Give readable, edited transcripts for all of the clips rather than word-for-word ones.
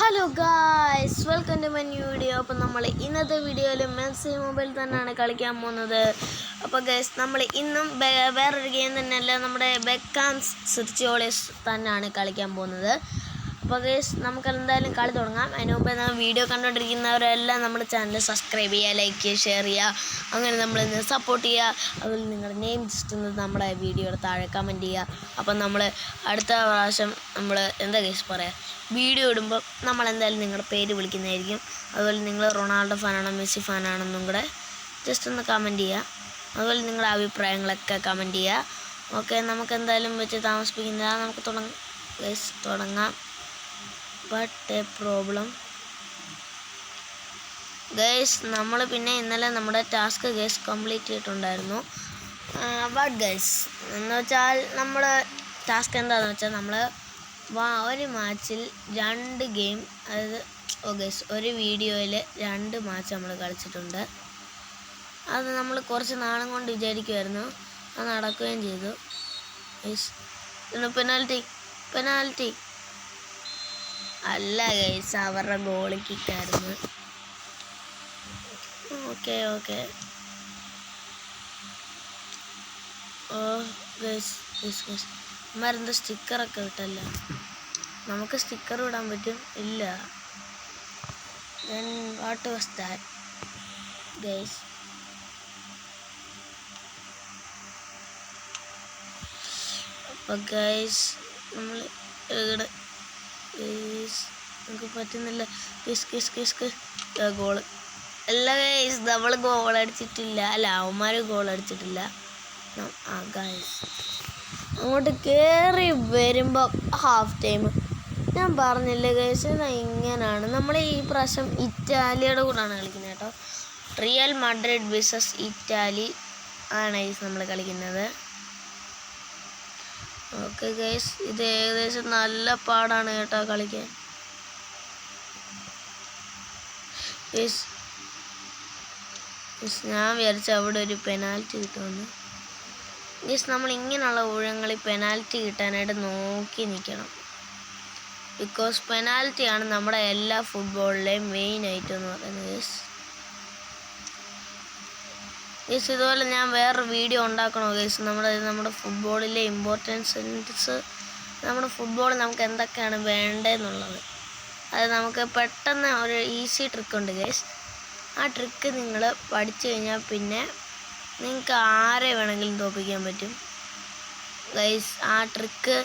Hello guys, welcome to my new video. അപ്പം നമ്മൾ ഇന്നത്തെ വീഡിയോയിൽ മെസ്സി മൊബൈൽ തന്നെയാണ് കളിക്കാൻ പോകുന്നത്. അപ്പോൾ ഗൈസ്, നമ്മൾ ഇന്നും വേറൊരു ഗെയിം തന്നെയല്ല, നമ്മുടെ ബെക്കാംസ് സിർച്ചിയോളിസ് തന്നെയാണ് കളിക്കാൻ പോകുന്നത്. അപ്പോൾ ഗൈസ്, നമുക്ക് എന്തായാലും കളി തുടങ്ങാം. അതിന് മുമ്പ് വീഡിയോ കണ്ടുകൊണ്ടിരിക്കുന്നവരെല്ലാം നമ്മുടെ ചാനൽ സബ്സ്ക്രൈബ് ചെയ്യുക, ലൈക്ക് ചെയ്യുക, ഷെയർ ചെയ്യുക, അങ്ങനെ നമ്മളിന്ന് സപ്പോർട്ട് ചെയ്യുക. അതുപോലെ നിങ്ങളുടെ നെയിം ജസ്റ്റ് ഒന്ന് നമ്മുടെ വീഡിയോയുടെ താഴെ കമൻറ്റ് ചെയ്യുക. അപ്പം നമ്മൾ അടുത്ത പ്രാവശ്യം നമ്മൾ എന്താ ഗൈസ് പറയുക, വീഡിയോ ഇടുമ്പോൾ നമ്മളെന്തായാലും നിങ്ങളുടെ പേര് വിളിക്കുന്നതായിരിക്കും. അതുപോലെ നിങ്ങൾ റൊണാൾഡോ ഫാനാണോ മെസ്സി ഫാനാണെന്നും കൂടെ ജസ്റ്റ് ഒന്ന് കമൻറ്റ് ചെയ്യുക. അതുപോലെ നിങ്ങളുടെ അഭിപ്രായങ്ങളൊക്കെ കമൻറ്റ് ചെയ്യുക. ഓക്കെ, നമുക്ക് എന്തായാലും വെച്ച് താമസിപ്പിക്കുന്നില്ല, നമുക്ക് തുടങ്ങാം. ബട്ട് എ പ്രോബ്ലം ഗൈസ്, നമ്മൾ പിന്നെ ഇന്നലെ നമ്മുടെ ടാസ്ക് ഗൈസ് കംപ്ലീറ്റ് ചെയ്തിട്ടുണ്ടായിരുന്നു. ബട്ട് ഗൈസ് എന്ന് വെച്ചാൽ നമ്മൾ ടാസ്ക് എന്താണെന്ന് വെച്ചാൽ നമ്മൾ ഒരു മാച്ചിൽ 2 ഗെയിം, അതായത് ഗൈസ് ഒരു വീഡിയോയിൽ 2 മാച്ച് നമ്മൾ കളിച്ചിട്ടുണ്ട്. അത് നമ്മൾ കുറച്ച് നാളും കൊണ്ട് വിചാരിക്കുമായിരുന്നു, അത് നടക്കുകയും ചെയ്തു. ഗൈസ് പെനാൽറ്റി അല്ല ഗൈസ്, അവരുടെ ഗോൾ കിക്കായിരുന്നു. ഓക്കെ ഗൈസ് അമ്മരെന്താ സ്റ്റിക്കറൊക്കെ ഇട്ടല്ല, നമുക്ക് സ്റ്റിക്കർ ഇടാൻ പറ്റും? ഇല്ല. then what was that guys? അപ്പോൾ ഗൈസ് നമ്മൾ നമുക്ക് പറ്റുന്നില്ല. ഗോള് അല്ല ഗൈസ്, നമ്മൾ ഗോൾ അടിച്ചിട്ടില്ല. അല്ല, അവന്മാർ ഗോൾ അടിച്ചിട്ടില്ല. ഗൈസ് അങ്ങോട്ട് കയറി വരുമ്പോൾ ഹാഫ് ടൈം ഞാൻ പറഞ്ഞില്ലേ ഗൈസ്, ഇങ്ങനെയാണ്. നമ്മൾ ഈ പ്രാവശ്യം ഇറ്റാലിയുടെ കൂടെയാണ് കളിക്കുന്നത് കേട്ടോ. റിയൽ മാഡ്രിഡ് വേഴ്സസ് ഇറ്റാലി ആണ് ഗൈസ് നമ്മൾ കളിക്കുന്നത്. ഓക്കെ ഗൈസ്, ഇത് ഏകദേശം നല്ല പാടാണ് കേട്ടോ കളിക്കാൻ. ഞാൻ വിചാരിച്ച അവിടെ ഒരു പെനാൽറ്റി കിട്ടുമെന്ന്. നമ്മൾ ഇങ്ങനെയുള്ള ഊഴങ്ങളിൽ പെനാൽറ്റി കിട്ടാനായിട്ട് നോക്കി നിൽക്കണം. ബിക്കോസ് പെനാൽറ്റിയാണ് നമ്മുടെ എല്ലാ ഫുട്ബോളിലെയും മെയിൻ ഐറ്റം എന്ന് പറയുന്നത്. ഇതുപോലെ ഞാൻ വേറൊരു വീഡിയോ ഉണ്ടാക്കണോ ഗൈസ്, നമ്മുടെ ഫുട്ബോളിലെ ഇമ്പോർട്ടൻസ്, നമ്മുടെ ഫുട്ബോളിൽ നമുക്ക് എന്തൊക്കെയാണ് വേണ്ടതെന്നുള്ളത്. അത് നമുക്ക് പെട്ടെന്ന് ഒരു ഈസി ട്രിക്കുണ്ട് ഗൈസ്. ആ ട്രിക്ക് നിങ്ങൾ പഠിച്ചു കഴിഞ്ഞാൽ പിന്നെ നിങ്ങൾക്ക് ആരെ വേണമെങ്കിലും തോൽപ്പിക്കാൻ പറ്റും ഗൈസ്. ആ ട്രിക്ക്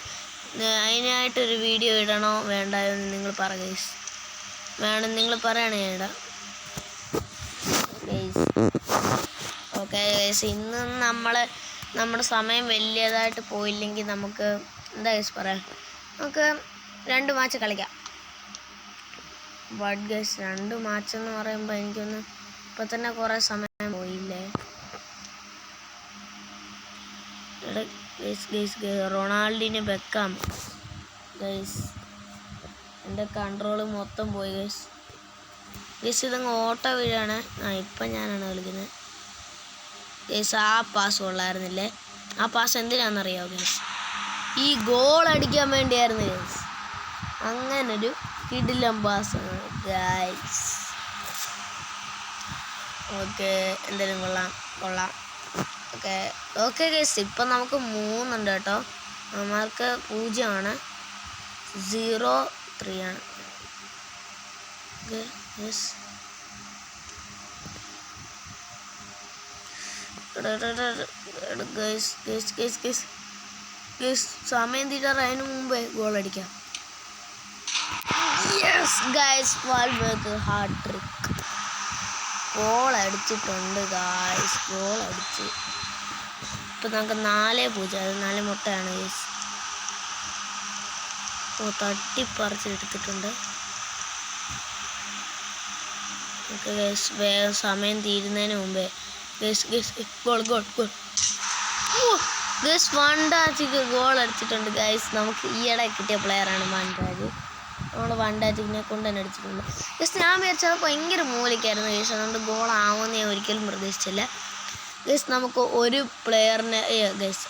അതിനായിട്ടൊരു വീഡിയോ ഇടണോ വേണ്ടായോ എന്ന് നിങ്ങൾ പറ ഗൈസ്. വേണം നിങ്ങൾ പറയണേ ഇടാം ഗൈസ്. ഓക്കെ ഗൈസ്, ഇന്ന് നമ്മുടെ സമയം വലിയതായിട്ട് പോയില്ലെങ്കിൽ നമുക്ക് എന്താ ഗൈസ് പറയാം, നമുക്ക് 2 മാച്ച് കളിക്കാം. ബട്ട് ഗൈസ് 2 മാച്ചെന്ന് പറയുമ്പോൾ എനിക്കൊന്ന് ഇപ്പം തന്നെ കുറേ സമയം പോയില്ലേ. റൊണാൾഡിന് ബെക്കാം ഗൈസ്, എൻ്റെ കൺട്രോള് മൊത്തം പോയി ഗൈസ്. ഇതങ്ങ് ഓട്ടോ വീഴാണ്. ഇപ്പം ഞാനാണ് കളിക്കുന്നത് ഗൈസ്. ആ പാസ് കൊള്ളായിരുന്നില്ലേ. ആ പാസ് എന്തിനാണെന്നറിയാമോ ഗൈസ്? ഈ ഗോൾ അടിക്കാൻ വേണ്ടിയായിരുന്നു ഗൈസ്. അങ്ങനൊരു കിടിലം പാസ് ഗൈസ്. ഓക്കെ, എന്തായാലും കൊള്ളാം. ഓക്കെ ഗൈസ്, ഇപ്പം നമുക്ക് 3 ഉണ്ട് കേട്ടോ. മാർക്ക് 0 0-3 ആണ്. സമയം തീരാറായതിനു മുമ്പേ ഗോൾ അടിക്കാം. Yes guys, hard trick goal അടിച്ചിട്ടുണ്ട് ഗൈസ്. ഗോൾ അടിച്ച് ഇപ്പം നമുക്ക് 4-0, അത് 4 മുട്ടയാണ് ഗൈസ്. തട്ടിപ്പറിച്ചെടുത്തിട്ടുണ്ട്. ഓക്കെ ഗൈസ്, വേഗം സമയം തീരുന്നതിന് മുമ്പേ ഗോൾ ഗൈസ്. വണ്ടാച്ചിക്ക് ഗോൾ അടിച്ചിട്ടുണ്ട് ഗൈസ്. നമുക്ക് ഈയിടെ കിട്ടിയ പ്ലെയറാണ് വണ്ടാജ്. നമ്മൾ വണ്ടാച്ചിക്കിനെ കൊണ്ട് തന്നെ അടിച്ചിട്ടുണ്ട് ഗൈസ്. ഞാൻ വിചാരിച്ചത് ഭയങ്കര മൂലിക്കായിരുന്നു ഗൈസ്, അതുകൊണ്ട് ഗോളാവുമെന്ന് ഞാൻ ഒരിക്കലും പ്രതീക്ഷിച്ചില്ല ഗൈസ്. നമുക്ക് ഒരു പ്ലെയറിനെ ഗൈസ്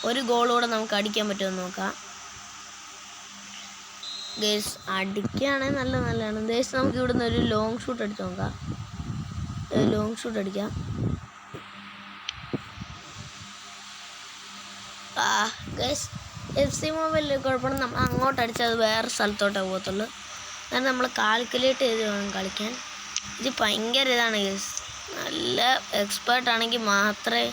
ഒരു ഗോളൂടെ നമുക്ക് അടിക്കാൻ പറ്റുമെന്ന് നോക്കാം. ഗേസ് അടിക്കുകയാണെങ്കിൽ നല്ലതാണ് ഗേസ്. നമുക്ക് ഇവിടുന്ന് ഒരു ലോങ് ഷൂട്ട് അടിച്ച് നോക്കാം. ലോങ് ഷൂട്ട് അടിക്കാം. ഗേസ് FC മൊബൈലിൽ കുഴപ്പമില്ല, നമ്മൾ അങ്ങോട്ട് അടിച്ചാൽ അത് വേറെ സ്ഥലത്തോട്ടേ പോകത്തുള്ളൂ. കാരണം നമ്മൾ കാൽക്കുലേറ്റ് ചെയ്ത് വേണം കളിക്കാൻ. ഇത് ഭയങ്കര ഇതാണ് ഗേസ്. നല്ല എക്സ്പേർട്ടാണെങ്കിൽ മാത്രമേ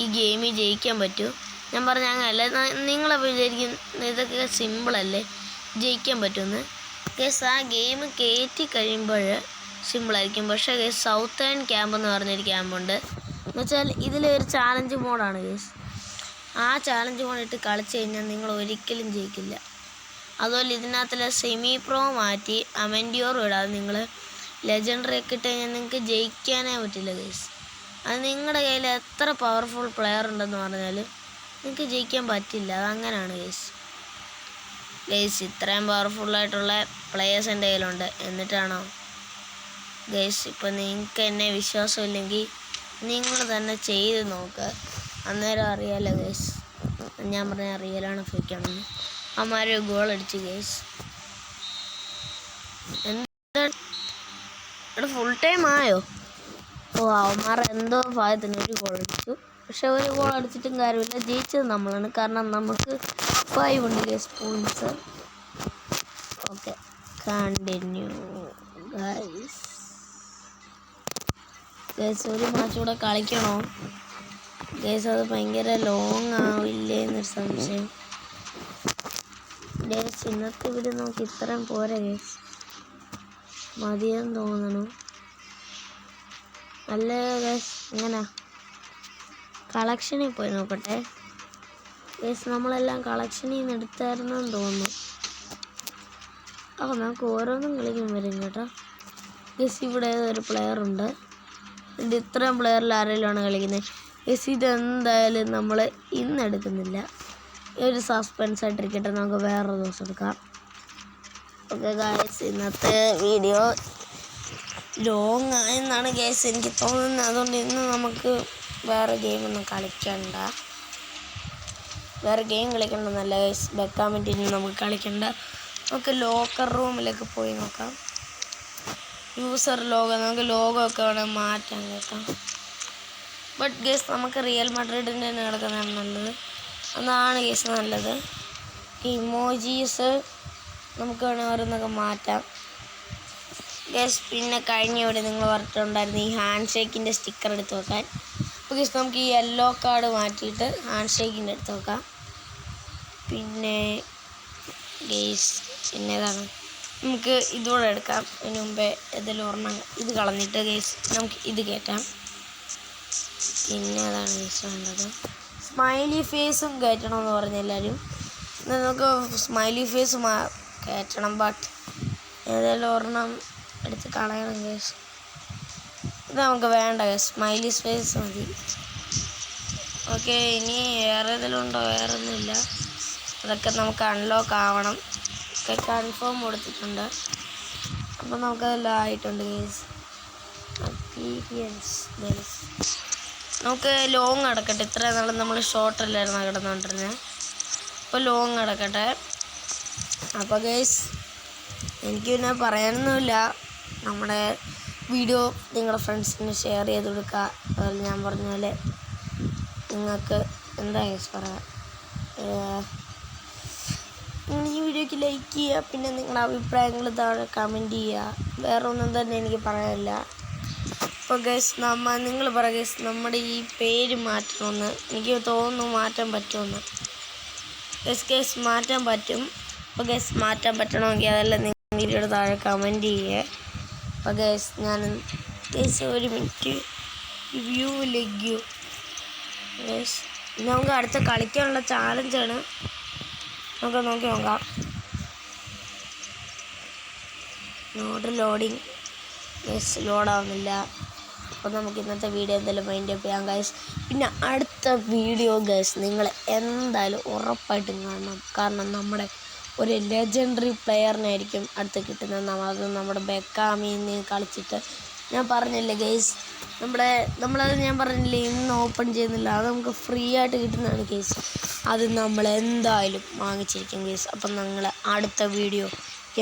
ഈ ഗെയിമിൽ ജയിക്കാൻ പറ്റൂ. ഞാൻ പറഞ്ഞ അങ്ങനല്ല, നിങ്ങളെ വിചാരിക്കും ഇതൊക്കെ സിമ്പിളല്ലേ ജയിക്കാൻ പറ്റുമെന്ന്. ഗേസ് ആ ഗെയിം കയറ്റി കഴിയുമ്പോൾ സിമ്പിളായിരിക്കും. പക്ഷേ ഗേസ് സൗത്തേൺ ക്യാമ്പ് എന്ന് പറഞ്ഞൊരു ക്യാമ്പുണ്ട്. എന്നുവെച്ചാൽ ഇതിലൊരു ചാലഞ്ച് മോഡാണ് ഗേസ്. ആ ചാലഞ്ച് മോഡിട്ട് കളിച്ച് കഴിഞ്ഞാൽ നിങ്ങൾ ഒരിക്കലും ജയിക്കില്ല. അതുപോലെ ഇതിനകത്തുള്ള സെമി പ്രോ മാറ്റി അമൻഡ്യോർ ഇടാതെ നിങ്ങൾ ലെജൻഡറി ഒക്കെ ഇട്ട് കഴിഞ്ഞാൽ നിങ്ങൾക്ക് ജയിക്കാനേ പറ്റില്ല ഗേസ്. അത് നിങ്ങളുടെ കയ്യിൽ എത്ര പവർഫുൾ പ്ലെയർ ഉണ്ടെന്ന് പറഞ്ഞാലും നിങ്ങൾക്ക് ജയിക്കാൻ പറ്റില്ല. അതങ്ങനെയാണ് ഗേസ്. ഗേസ് ഇത്രയും പവർഫുള്ളായിട്ടുള്ള പ്ലെയേഴ്സ് എൻ്റെ കയ്യിലുണ്ട്. എന്നിട്ടാണോ ഗേസ് ഇപ്പം നിങ്ങൾക്ക് എന്നെ വിശ്വാസമില്ലെങ്കിൽ നിങ്ങൾ തന്നെ ചെയ്ത് നോക്കുക. അന്നേരം അറിയാലോ ഗേസ്. ഞാൻ പറഞ്ഞ റിയലാണ് ഫേക്കാണെന്ന്. അമ്മാര് ഗോൾ അടിച്ചു ഗേസ്. എന്താണ് ഇവിടെ ഫുൾ ടൈം ആയോ? അവന്മാർ എന്തോ ഭാഗത്തിന് ഒരു ഗോൾ അടിച്ചു. പക്ഷെ ഒരു ഗോൾ അടിച്ചിട്ടും കാര്യമില്ല, ജയിച്ചത് നമ്മളാണ്. കാരണം നമുക്ക് 5 ഉണ്ട് guys points. Okay continue guys. Guys ഒരു മാച്ച് കൂടെ കളിക്കണോ ഗേസ്? അത് ഭയങ്കര ലോങ് ആവില്ലേ എന്നൊരു സംശയം ഗേസ്. ഇന്നത്തെ വീഡിയോ നമുക്ക് ഇത്രയും പോരെ ഗേസ്, മതിയെന്ന് തോന്നണു. അല്ല ഗേസ് ഇങ്ങനെ കളക്ഷനിൽ പോയി നോക്കട്ടെ ഗേസ്. നമ്മളെല്ലാം കളക്ഷനിൽ നിന്ന് എടുത്തായിരുന്നെന്ന് തോന്നുന്നു. അപ്പോൾ നമുക്ക് ഓരോന്നും കളിക്കാൻ വരും കേട്ടോ ഗേസ്. ഇവിടെ ഒരു പ്ലെയർ ഉണ്ട്. ഇത് ഇത്രയും പ്ലെയറിൽ ആരെങ്കിലുമാണ് കളിക്കുന്നത് ഗേസ്. ഇതെന്തായാലും നമ്മൾ ഇന്ന് എടുക്കുന്നില്ല. ഈ ഒരു സസ്പെൻസ് ആയിട്ടിരിക്കട്ടെ, നമുക്ക് വേറൊരു ദിവസം എടുക്കാം. ഓക്കെ ഗൈസ്, ഇന്നത്തെ വീഡിയോ ലോങ് ആയെന്നാണ് ഗൈസ് എനിക്ക് തോന്നുന്നത്. അതുകൊണ്ട് ഇന്ന് നമുക്ക് വേറെ ഗെയിമൊന്നും കളിക്കണ്ട. വേറെ ഗെയിം കളിക്കണമെന്നല്ല ഗൈസ്, ബെക്കാമിൻ്റെ നമുക്ക് കളിക്കണ്ട. നമുക്ക് ലോക്കർ റൂമിലേക്ക് പോയി നോക്കാം. യൂസർ ലോഗോ, നമുക്ക് ലോഗോ ഒക്കെ വേണം മാറ്റാൻ കേട്ടോ. ബട്ട് ഗേസ് നമുക്ക് റിയൽ മാഡ്രിഡിൻ്റെ തന്നെ കിടക്കുന്നതാണ് നല്ലത്. അതാണ് ഗേസ് നല്ലത്. ഇമോജീസ് നമുക്ക് വേണമെങ്കിൽ ഓരോന്നൊക്കെ മാറ്റാം ഗേസ്. പിന്നെ കഴിഞ്ഞ ഇവിടെ നിങ്ങൾ പറഞ്ഞിട്ടുണ്ടായിരുന്നു ഈ ഹാൻഡ് ഷേക്കിൻ്റെ സ്റ്റിക്കർ എടുത്ത് വെക്കാൻ. അപ്പോൾ ഗേസ് നമുക്ക് ഈ യെല്ലോ കാർഡ് മാറ്റിയിട്ട് ഹാൻഡ് ഷേക്കിൻ്റെ എടുത്ത് വെക്കാം. പിന്നെ ഗേസ് പിന്നെ ഏതാണ്, നമുക്ക് ഇതുകൂടെ എടുക്കാം. അതിന് മുമ്പേ ഏതെങ്കിലും ഒരെണ്ണം ഇത് കളഞ്ഞിട്ട് ഗേസ് നമുക്ക് ഇത് കയറ്റാം. പിന്നെ അതാണ് ഗേസ് വേണ്ടത്. സ്മൈലി ഫേസും കയറ്റണമെന്ന് പറഞ്ഞ എല്ലാവരും. നമുക്ക് സ്മൈലി ഫേസ് കയറ്റണം. ബട്ട് ഏതെങ്കിലും ഒരെണ്ണം എടുത്ത് കളയണം ഗേസ്. ഇത് നമുക്ക് വേണ്ട ഗേസ്, സ്മൈലി ഫേസ് മതി. ഓക്കെ, ഇനി വേറെ ഏതെങ്കിലും ഉണ്ടോ? വേറെ ഒന്നുമില്ല. അതൊക്കെ നമുക്ക് അൺലോക്ക് ആവണം. ഒക്കെ കൺഫേം കൊടുത്തിട്ടുണ്ട്. അപ്പം നമുക്കതെല്ലാം ആയിട്ടുണ്ട് ഗേസ്. ഗേസ് നമുക്ക് ലോങ് അടക്കട്ടെ. ഇത്ര നാളും നമ്മൾ ഷോർട്ടല്ലായിരുന്നു കിടന്നുകൊണ്ടിരുന്നത്. അപ്പോൾ ലോങ് അടക്കട്ടെ. അപ്പോൾ ഗേസ് എനിക്ക് പിന്നെ പറയാനൊന്നുമില്ല. നമ്മുടെ വീഡിയോ നിങ്ങളുടെ ഫ്രണ്ട്സിന് ഷെയർ ചെയ്ത് കൊടുക്കുക. അതുപോലെ ഞാൻ പറഞ്ഞ പോലെ നിങ്ങൾക്ക് എന്താ ഗേസ് പറയാം, നിങ്ങൾ ഈ വീഡിയോയ്ക്ക് ലൈക്ക് ചെയ്യുക. പിന്നെ നിങ്ങളുടെ അഭിപ്രായങ്ങൾ താഴെ കമൻറ്റ് ചെയ്യുക. വേറെ ഒന്നും തന്നെ എനിക്ക് പറയാനില്ല. അപ്പോൾ ഗൈസ് നിങ്ങൾ പറയുക ഗൈസ്, നമ്മുടെ ഈ പേര് മാറ്റണമെന്ന് എനിക്ക് തോന്നുന്നു. മാറ്റാൻ പറ്റുമെന്ന് ഗൈസ് മാറ്റാൻ പറ്റും. അപ്പോൾ ഗൈസ് മാറ്റാൻ പറ്റണമെങ്കിൽ അതെല്ലാം നിങ്ങൾ വീഡിയോയുടെ താഴെ കമൻറ്റ് ചെയ്യുക. അപ്പോൾ ഗൈസ് ഞാൻ ഗൈസ് ഒരു മിനിറ്റ് വ്യൂ ലെഗ്യൂ ഗൈസ്. നമുക്ക് അടുത്ത കളിക്കാനുള്ള ചാലഞ്ചാണ്. നമുക്ക് നോക്കി നോക്കാം. ലോഡിങ് ഗൈസ് ലോഡാവുന്നില്ല. അപ്പോൾ നമുക്ക് ഇന്നത്തെ വീഡിയോ എന്തായാലും മൈൻഡ് അപ്പ് ചെയ്യാം ഗൈസ്. പിന്നെ അടുത്ത വീഡിയോ ഗൈസ് നിങ്ങൾ എന്തായാലും ഉറപ്പായിട്ടും കാണണം. കാരണം നമ്മുടെ ഒരു ലെജൻഡറി പ്ലെയറിനായിരിക്കും അടുത്ത് കിട്ടുന്നത്. അത് നമ്മുടെ ബെക്കാമിൽ നിന്ന് കളിച്ചിട്ട് ഞാൻ പറഞ്ഞില്ലേ ഗൈസ്, നമ്മളത് ഞാൻ പറഞ്ഞില്ലേ ഇന്ന് ഓപ്പൺ ചെയ്യുന്നില്ല, അത് നമുക്ക് ഫ്രീ ആയിട്ട് കിട്ടുന്നതാണ് ഗൈസ്. അത് നമ്മൾ എന്തായാലും വാങ്ങിച്ചിരിക്കും ഗൈസ്. അപ്പം നിങ്ങൾ അടുത്ത വീഡിയോ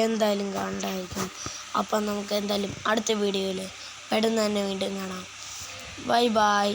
എന്തായാലും കാണണ്ടായിരിക്കും. അപ്പം നമുക്ക് എന്തായാലും അടുത്ത വീഡിയോയിൽ പെട്ടെന്ന് തന്നെ വീണ്ടും കാണാം. Bye bye.